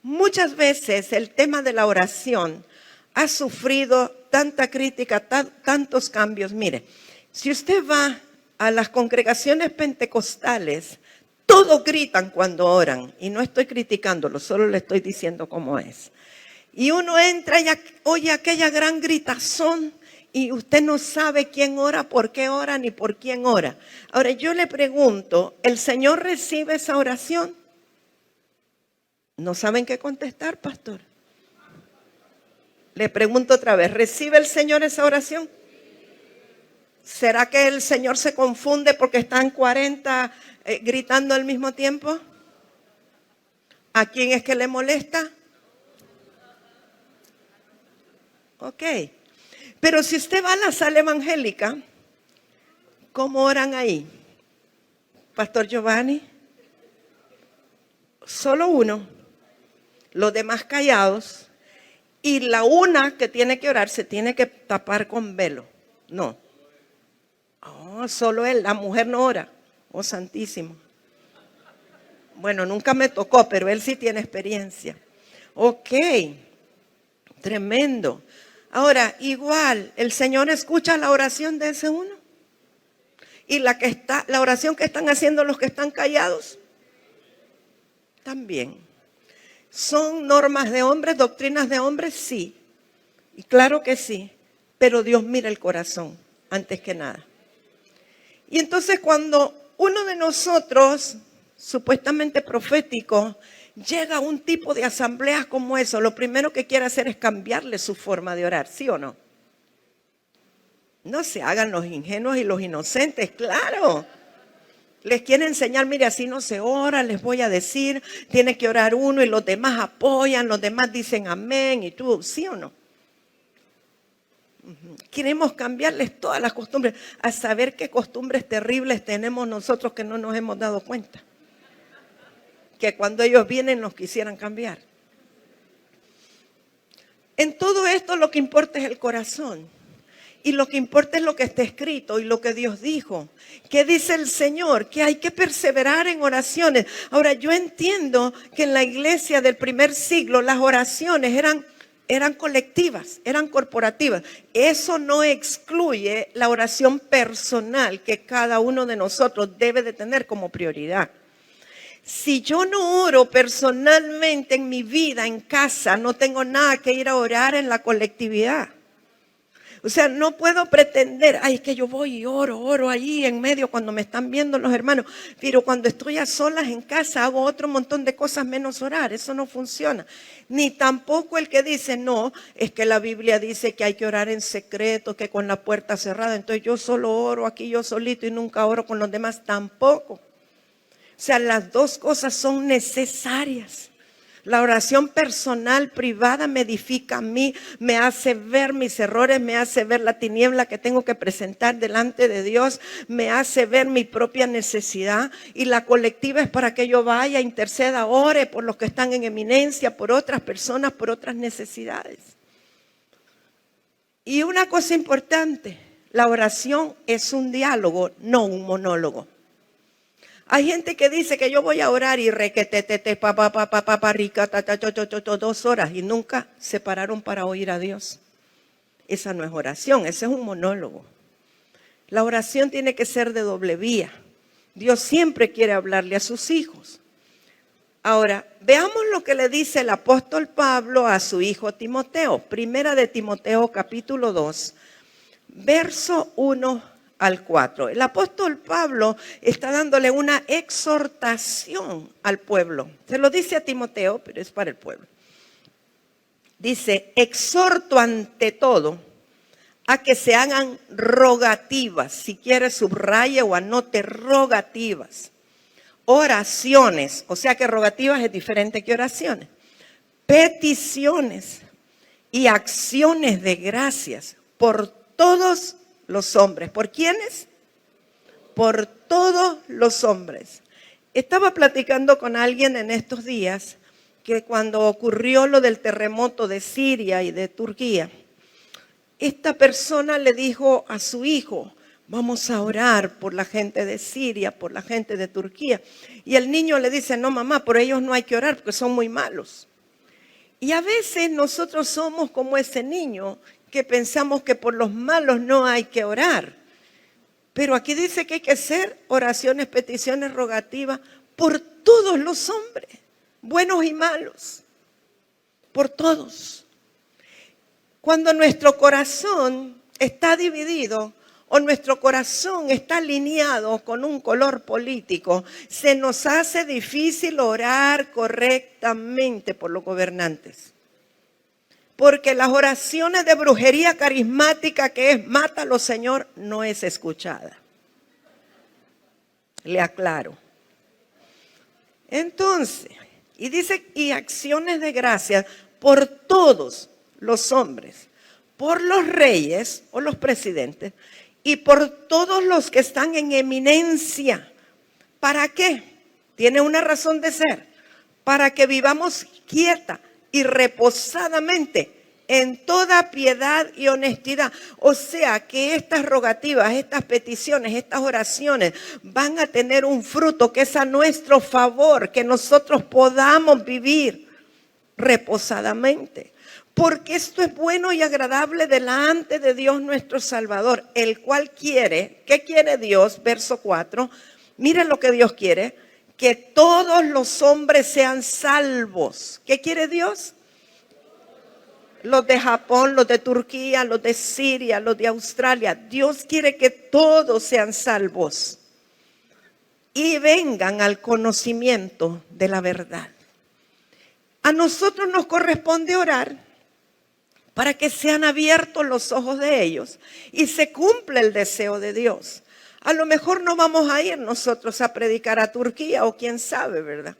Muchas veces el tema de la oración ha sufrido tanta crítica, tantos cambios. Mire, si usted va a las congregaciones pentecostales, todos gritan cuando oran. Y no estoy criticándolo, solo le estoy diciendo cómo es. Y uno entra y oye aquella gran gritazón y usted no sabe quién ora, por qué ora, ni por quién ora. Ahora yo le pregunto, ¿el Señor recibe esa oración? ¿No saben qué contestar, pastor? Le pregunto otra vez, ¿recibe el Señor esa oración? ¿Será que el Señor se confunde porque están 40 gritando al mismo tiempo? ¿A quién es que le molesta? Ok. Pero si usted va a la sala evangélica, ¿cómo oran ahí? Pastor Giovanni, solo uno, los demás callados, y la una que tiene que orar se tiene que tapar con velo. No. Oh, solo él, la mujer no ora. Oh, santísimo. Bueno, nunca me tocó, pero él sí tiene experiencia. Ok, tremendo. Ahora, igual, el Señor escucha la oración de ese uno. Y la oración que están haciendo los que están callados, también. ¿Son normas de hombres, doctrinas de hombres? Sí. Y claro que sí. Pero Dios mira el corazón, antes que nada. Y entonces cuando uno de nosotros, supuestamente profético, llega a un tipo de asambleas como eso, lo primero que quiere hacer es cambiarle su forma de orar, ¿sí o no? No se hagan los ingenuos y los inocentes, claro. Les quiere enseñar, mire, así no se ora, les voy a decir, tiene que orar uno y los demás apoyan, los demás dicen amén y tú, ¿sí o no? Queremos cambiarles todas las costumbres, a saber qué costumbres terribles tenemos nosotros que no nos hemos dado cuenta. Que cuando ellos vienen nos quisieran cambiar. En todo esto lo que importa es el corazón. Y lo que importa es lo que está escrito y lo que Dios dijo. ¿Qué dice el Señor? Que hay que perseverar en oraciones. Ahora, yo entiendo que en la iglesia del primer siglo las oraciones eran colectivas, eran corporativas. Eso no excluye la oración personal que cada uno de nosotros debe de tener como prioridad. Si yo no oro personalmente en mi vida, en casa, no tengo nada que ir a orar en la colectividad. O sea, no puedo pretender, ay, es que yo voy y oro ahí en medio cuando me están viendo los hermanos. Pero cuando estoy a solas en casa hago otro montón de cosas menos orar. Eso no funciona. Ni tampoco el que dice, no, es que la Biblia dice que hay que orar en secreto, que con la puerta cerrada. Entonces yo solo oro aquí yo solito y nunca oro con los demás. Tampoco. O sea, las dos cosas son necesarias. La oración personal, privada, me edifica a mí, me hace ver mis errores, me hace ver la tiniebla que tengo que presentar delante de Dios, me hace ver mi propia necesidad. Y la colectiva es para que yo vaya, interceda, ore por los que están en eminencia, por otras personas, por otras necesidades. Y una cosa importante, la oración es un diálogo, no un monólogo. Hay gente que dice que yo voy a orar y requetetete, rica, 2 horas y nunca se pararon para oír a Dios. Esa no es oración, ese es un monólogo. La oración tiene que ser de doble vía. Dios siempre quiere hablarle a sus hijos. Ahora, veamos lo que le dice el apóstol Pablo a su hijo Timoteo. Primera de Timoteo, capítulo 2, verso 1 al 4. El apóstol Pablo está dándole una exhortación al pueblo. Se lo dice a Timoteo, pero es para el pueblo. Dice, exhorto ante todo a que se hagan rogativas. Si quiere subraye o anote rogativas. Oraciones, o sea que rogativas es diferente que oraciones. Peticiones y acciones de gracias por todos los hombres. ¿Por quiénes? Por todos los hombres. Estaba platicando con alguien en estos días que cuando ocurrió lo del terremoto de Siria y de Turquía, esta persona le dijo a su hijo, vamos a orar por la gente de Siria, por la gente de Turquía. Y el niño le dice, no mamá, por ellos no hay que orar porque son muy malos. Y a veces nosotros somos como ese niño que pensamos que por los malos no hay que orar. Pero aquí dice que hay que hacer oraciones, peticiones, rogativas por todos los hombres, buenos y malos, por todos. Cuando nuestro corazón está dividido o nuestro corazón está alineado con un color político, se nos hace difícil orar correctamente por los gobernantes. Porque las oraciones de brujería carismática que es mátalo, Señor, no es escuchada. Le aclaro. Entonces, y dice, y acciones de gracia por todos los hombres, por los reyes o los presidentes y por todos los que están en eminencia. ¿Para qué? Tiene una razón de ser. Para que vivamos quieta y reposadamente en toda piedad y honestidad. O sea que estas rogativas, estas peticiones, estas oraciones van a tener un fruto que es a nuestro favor, que nosotros podamos vivir reposadamente. Porque esto es bueno y agradable delante de Dios nuestro Salvador, el cual quiere, ¿qué quiere Dios? Verso 4, miren lo que Dios quiere, que todos los hombres sean salvos. ¿Qué quiere Dios? Los de Japón, los de Turquía, los de Siria, los de Australia. Dios quiere que todos sean salvos y vengan al conocimiento de la verdad. A nosotros nos corresponde orar para que sean abiertos los ojos de ellos y se cumpla el deseo de Dios. A lo mejor no vamos a ir nosotros a predicar a Turquía o quién sabe, ¿verdad?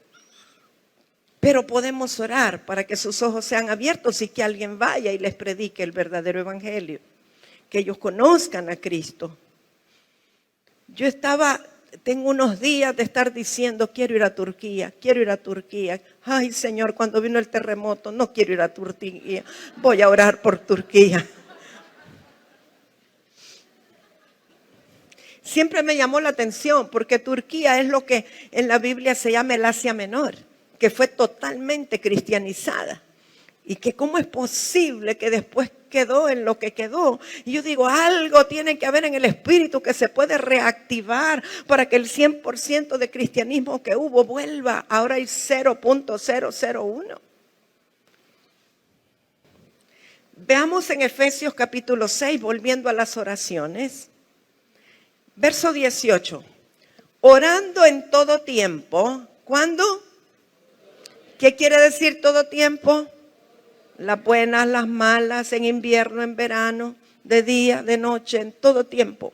Pero podemos orar para que sus ojos sean abiertos y que alguien vaya y les predique el verdadero evangelio. Que ellos conozcan a Cristo. Tengo unos días de estar diciendo, quiero ir a Turquía, quiero ir a Turquía. Ay, Señor, cuando vino el terremoto, no quiero ir a Turquía. Voy a orar por Turquía. Siempre me llamó la atención porque Turquía es lo que en la Biblia se llama el Asia Menor, que fue totalmente cristianizada. Y que cómo es posible que después quedó en lo que quedó. Y yo digo, algo tiene que haber en el espíritu que se puede reactivar para que el 100% de cristianismo que hubo vuelva. Ahora hay 0.001. Veamos en Efesios capítulo 6, volviendo a las oraciones. Verso 18. Orando en todo tiempo. ¿Cuándo? ¿Qué quiere decir todo tiempo? Las buenas, las malas, en invierno, en verano, de día, de noche, en todo tiempo.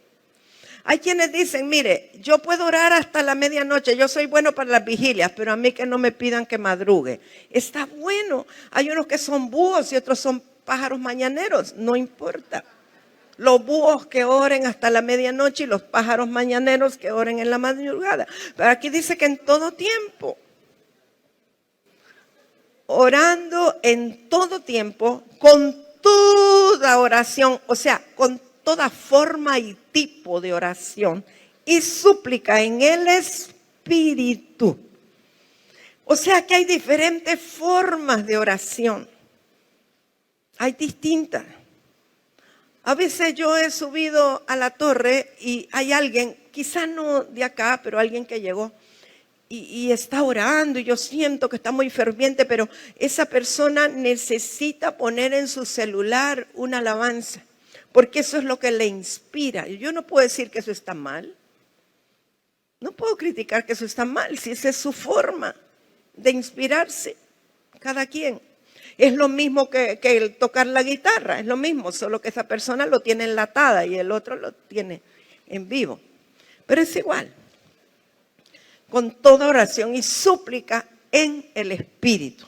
Hay quienes dicen, mire, yo puedo orar hasta la medianoche, yo soy bueno para las vigilias, pero a mí que no me pidan que madrugue. Está bueno. Hay unos que son búhos y otros son pájaros mañaneros, no importa. Los búhos que oren hasta la medianoche y los pájaros mañaneros que oren en la madrugada. Pero aquí dice que en todo tiempo. Orando en todo tiempo, con toda oración, o sea, con toda forma y tipo de oración y súplica en el Espíritu. O sea que hay diferentes formas de oración. Hay distintas. A veces yo he subido a la torre y hay alguien, quizá no de acá, pero alguien que llegó. Y está orando y yo siento que está muy ferviente, pero esa persona necesita poner en su celular una alabanza. porque eso es lo que le inspira. Yo no puedo decir que eso está mal. No puedo criticar que eso está mal, si esa es su forma de inspirarse, cada quien. Es lo mismo que el tocar la guitarra, es lo mismo, solo que esa persona lo tiene enlatada y el otro lo tiene en vivo. Pero es igual, con toda oración y súplica en el Espíritu,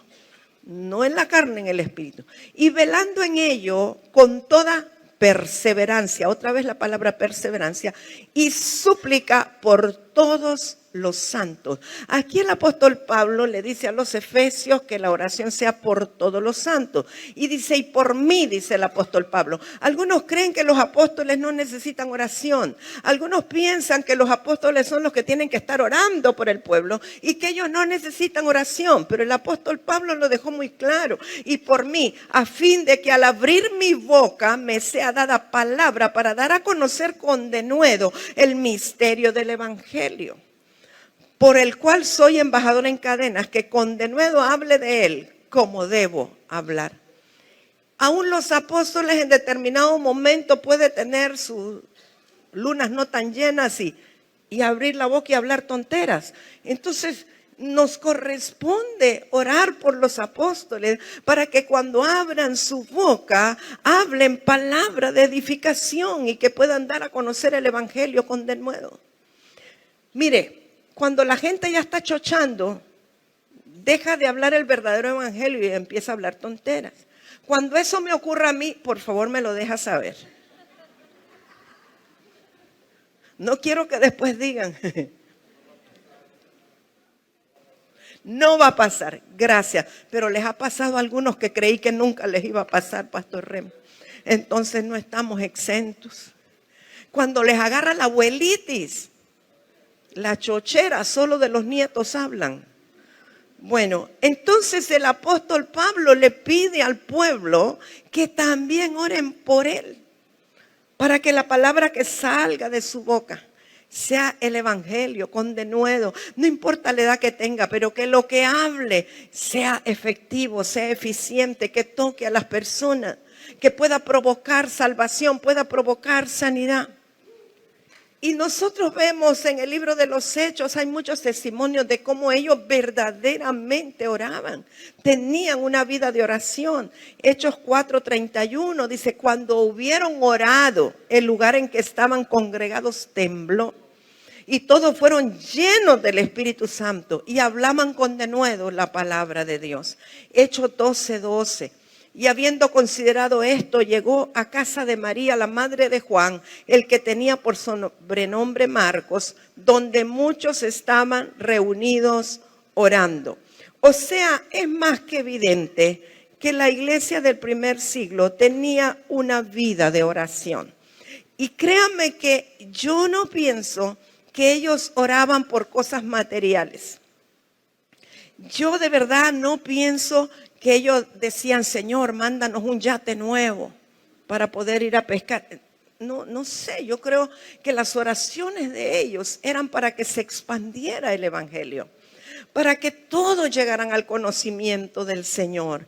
no en la carne, en el Espíritu. Y velando en ello con toda perseverancia, otra vez la palabra perseverancia, y súplica por todos los santos. Aquí el apóstol Pablo le dice a los efesios que la oración sea por todos los santos. Y dice, y por mí, dice el apóstol Pablo. Algunos creen que los apóstoles no necesitan oración. Algunos piensan que los apóstoles son los que tienen que estar orando por el pueblo y que ellos no necesitan oración. Pero el apóstol Pablo lo dejó muy claro. Y por mí, a fin de que al abrir mi boca me sea dada palabra para dar a conocer con denuedo el misterio del evangelio, por el cual soy embajador en cadenas, que con denuedo hable de él como debo hablar. Aún los apóstoles en determinado momento pueden tener sus lunas no tan llenas y abrir la boca y hablar tonteras. Entonces nos corresponde orar por los apóstoles para que cuando abran su boca hablen palabra de edificación y que puedan dar a conocer el evangelio con denuedo. Mire, cuando la gente ya está chochando, deja de hablar el verdadero evangelio y empieza a hablar tonteras. Cuando eso me ocurra a mí, por favor me lo deja saber. No quiero que después digan, no va a pasar, gracias. Pero les ha pasado a algunos que creí que nunca les iba a pasar, Pastor Rem. Entonces no estamos exentos. Cuando les agarra la abuelitis, la chochera, solo de los nietos hablan. Bueno, entonces el apóstol Pablo le pide al pueblo que también oren por él, para que la palabra que salga de su boca sea el evangelio con denuedo. No importa la edad que tenga, pero que lo que hable sea efectivo, sea eficiente, que toque a las personas, que pueda provocar salvación, pueda provocar sanidad. Y nosotros vemos en el libro de los Hechos, hay muchos testimonios de cómo ellos verdaderamente oraban. Tenían una vida de oración. Hechos 4:31 dice, cuando hubieron orado, el lugar en que estaban congregados tembló. Y todos fueron llenos del Espíritu Santo y hablaban con denuedo la palabra de Dios. Hechos 12:12. Y habiendo considerado esto, llegó a casa de María, la madre de Juan, el que tenía por sobrenombre Marcos, donde muchos estaban reunidos orando. O sea, es más que evidente que la iglesia del primer siglo tenía una vida de oración. Y créanme que yo no pienso que ellos oraban por cosas materiales. Yo de verdad no pienso que ellos decían, Señor, mándanos un yate nuevo para poder ir a pescar. No sé, yo creo que las oraciones de ellos eran para que se expandiera el evangelio, para que todos llegaran al conocimiento del Señor.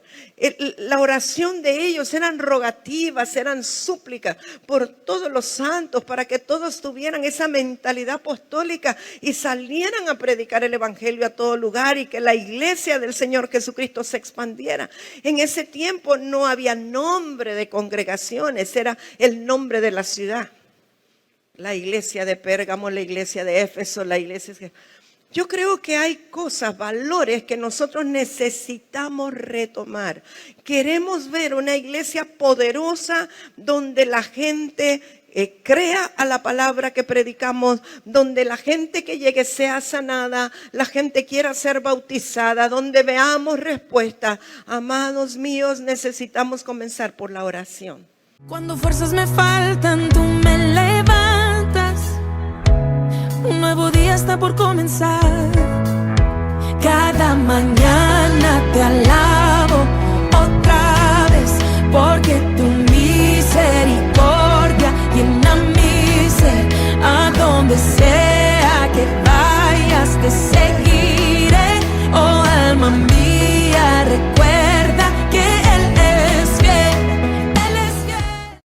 La oración de ellos eran rogativas, eran súplicas por todos los santos, para que todos tuvieran esa mentalidad apostólica y salieran a predicar el evangelio a todo lugar y que la iglesia del Señor Jesucristo se expandiera. En ese tiempo no había nombre de congregaciones, era el nombre de la ciudad. La iglesia de Pérgamo, la iglesia de Éfeso, la iglesia de... Yo creo que hay cosas, valores que nosotros necesitamos retomar. Queremos ver una iglesia poderosa donde la gente crea a la palabra que predicamos, donde la gente que llegue sea sanada, la gente quiera ser bautizada, donde veamos respuesta. Amados míos, necesitamos comenzar por la oración. Cuando fuerzas me faltan, tú me levantas. Un nuevo día está por comenzar. Cada mañana te alabo otra vez, porque tu misericordia llena mi ser a donde sea.